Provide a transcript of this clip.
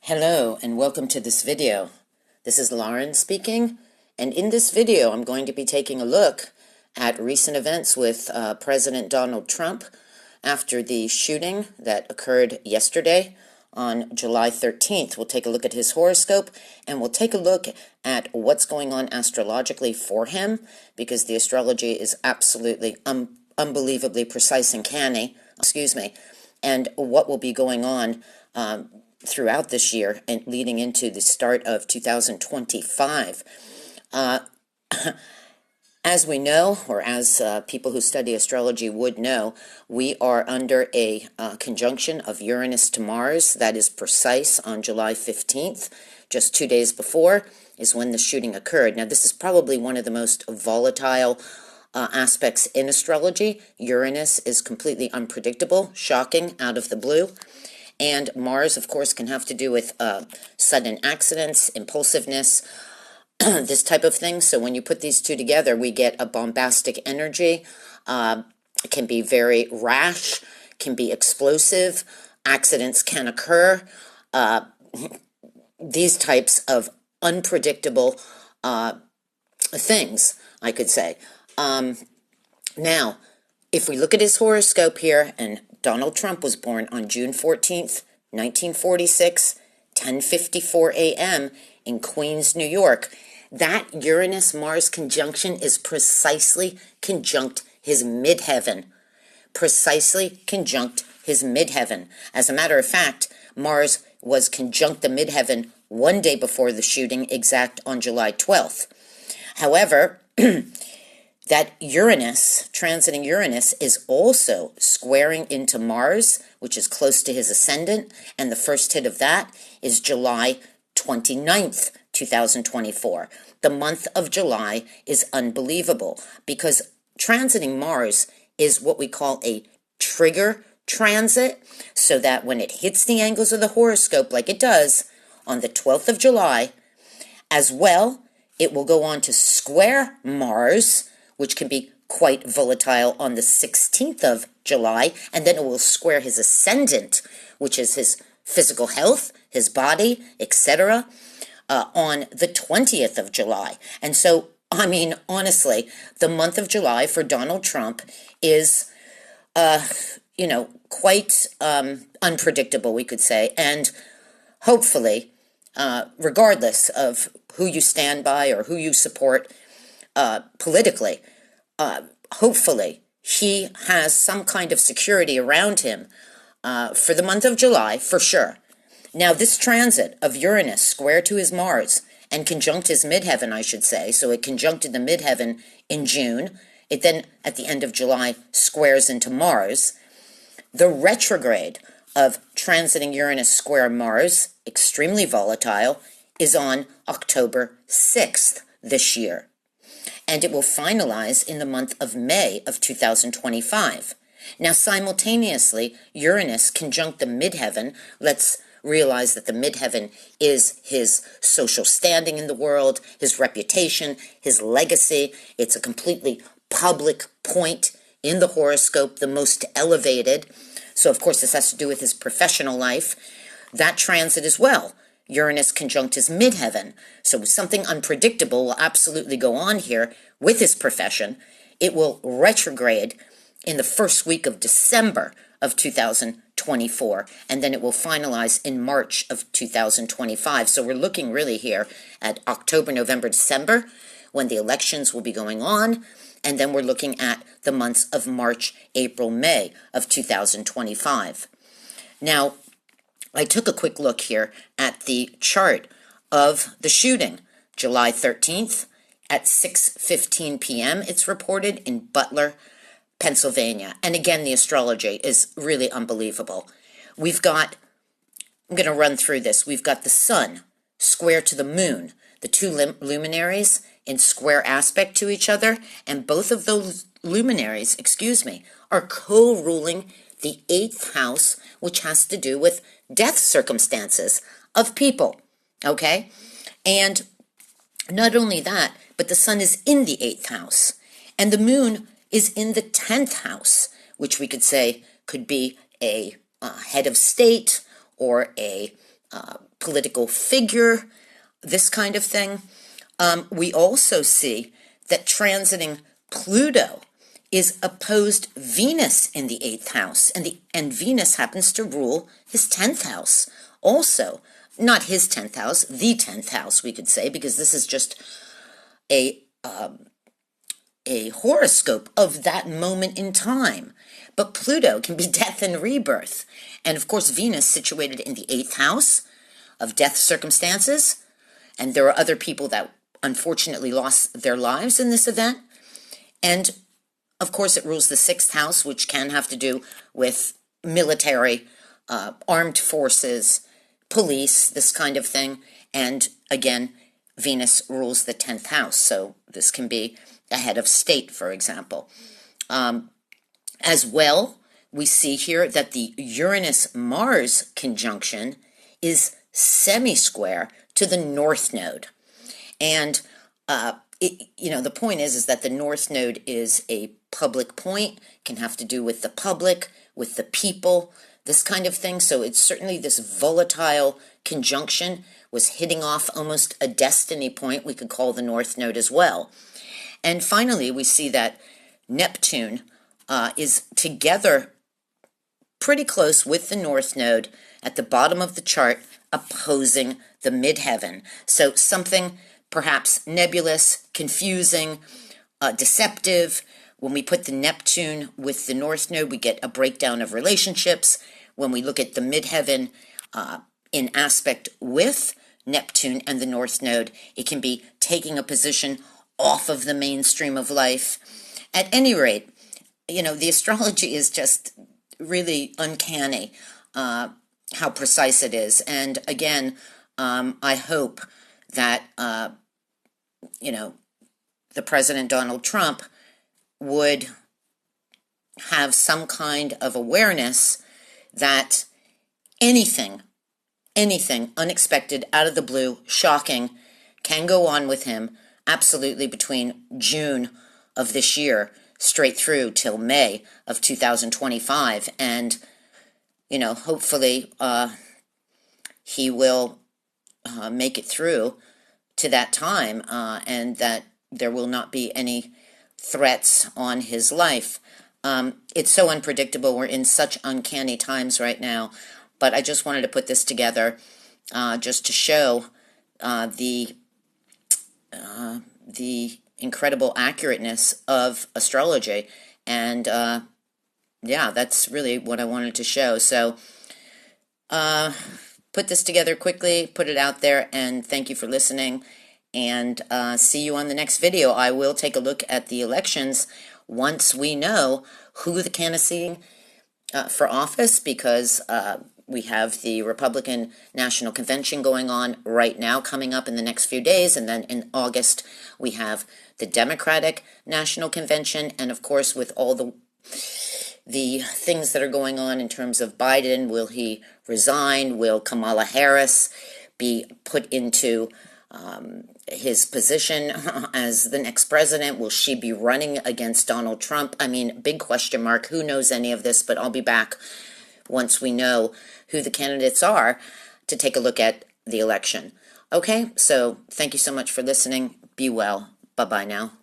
Hello and welcome to this video. This is Lauren speaking, and in this video I'm going to be taking a look at recent events with President Donald Trump after the shooting that occurred yesterday on July 13th. We'll take a look at his horoscope, and we'll take a look at what's going on astrologically for him, because the astrology is absolutely unbelievably precise and canny, and what will be going on throughout this year and leading into the start of 2025. As we know, or as people who study astrology would know, we are under a conjunction of Uranus to Mars that is precise on July 15th. Just 2 days before is when the shooting occurred. Now, this is probably one of the most volatile aspects in astrology. Uranus is completely unpredictable, shocking, out of the blue. And Mars, of course, can have to do with sudden accidents, impulsiveness, this type of thing. So when you put these two together, we get a bombastic energy. It can be very rash, can be explosive. Accidents can occur. These types of unpredictable things, I could say. Now, if we look at his horoscope here, and Donald Trump was born on June 14th, 1946, 10:54 a.m. in Queens, New York. That Uranus-Mars conjunction is precisely conjunct his midheaven. Precisely conjunct his midheaven. As a matter of fact, Mars was conjunct the midheaven 1 day before the shooting, exact on July 12th. However, that Uranus, transiting Uranus, is also squaring into Mars, which is close to his ascendant, and the first hit of that is July 29th, 2024. The month of July is unbelievable because transiting Mars is what we call a trigger transit, so that when it hits the angles of the horoscope like it does on the 12th of July, as well, it will go on to square Mars, which can be quite volatile, on the 16th of July, and then it will square his ascendant, which is his physical health, his body, etc., on the 20th of July. And so, I mean, honestly, the month of July for Donald Trump is, quite unpredictable, we could say, and hopefully, regardless of who you stand by or who you support politically, hopefully he has some kind of security around him for the month of July, for sure. Now, this transit of Uranus square to his Mars and conjunct his midheaven, I should say, so it conjuncted the midheaven in June. It then, at the end of July, squares into Mars. The retrograde of transiting Uranus square Mars, extremely volatile, is on October 6th this year. And it will finalize in the month of May of 2025. Now, simultaneously, Uranus conjunct the midheaven. Let's realize that the midheaven is his social standing in the world, his reputation, his legacy. It's a completely public point in the horoscope, the most elevated. So, of course, this has to do with his professional life. That transit as well. Uranus conjunct his midheaven. So something unpredictable will absolutely go on here with his profession. It will retrograde in the first week of December of 2024, and then it will finalize in March of 2025. So we're looking really here at October, November, December, when the elections will be going on, and then we're looking at the months of March, April, May of 2025. Now, I took a quick look here at the chart of the shooting. July 13th at 6:15 p.m. It's reported in Butler, Pennsylvania. And again, the astrology is really unbelievable. I'm going to run through this. We've got the sun square to the moon, the two luminaries in square aspect to each other, and both of those luminaries, are co-ruling the 8th house, which has to do with death circumstances of people, okay? And not only that, but the sun is in the 8th house, and the moon is in the 10th house, which we could say could be a head of state or a political figure, this kind of thing. We also see that transiting Pluto is opposed Venus in the 8th house, and Venus happens to rule his 10th house also. Not his 10th house, the 10th house, we could say, because this is just a horoscope of that moment in time. But Pluto can be death and rebirth. And of course, Venus situated in the 8th house of death circumstances. And there are other people that unfortunately lost their lives in this event. And of course, it rules the 6th house, which can have to do with military, armed forces, police, this kind of thing. And again, Venus rules the 10th house. So this can be a head of state, for example. As well, we see here that the Uranus-Mars conjunction is semi-square to the North Node. And, the point is that the North Node is a public point, can have to do with the public, with the people, this kind of thing. So it's certainly this volatile conjunction was hitting off almost a destiny point, we could call the North Node as well. And finally, we see that Neptune is together pretty close with the North Node at the bottom of the chart, opposing the midheaven. So something perhaps nebulous, confusing, deceptive. When we put the Neptune with the North Node, we get a breakdown of relationships. When we look at the midheaven in aspect with Neptune and the North Node, it can be taking a position off of the mainstream of life. At any rate, the astrology is just really uncanny, how precise it is. And again, I hope that, the President Donald Trump would have some kind of awareness that anything unexpected, out of the blue, shocking, can go on with him absolutely between June of this year straight through till May of 2025. And, hopefully he will make it through to that time, and that there will not be any threats on his life. It's so unpredictable. We're in such uncanny times right now. But I just wanted to put this together just to show the incredible accurateness of astrology. And that's really what I wanted to show. So put this together quickly, put it out there, and thank you for listening. And see you on the next video. I will take a look at the elections once we know who the candidacy for office, because we have the Republican National Convention going on right now, coming up in the next few days, and then in August we have the Democratic National Convention, and of course with all the things that are going on in terms of Biden. Will he resign? Will Kamala Harris be put into his position as the next president? Will she be running against Donald Trump? I mean, big question mark. Who knows any of this? But I'll be back once we know who the candidates are to take a look at the election. Okay, so thank you so much for listening. Be well. Bye-bye now.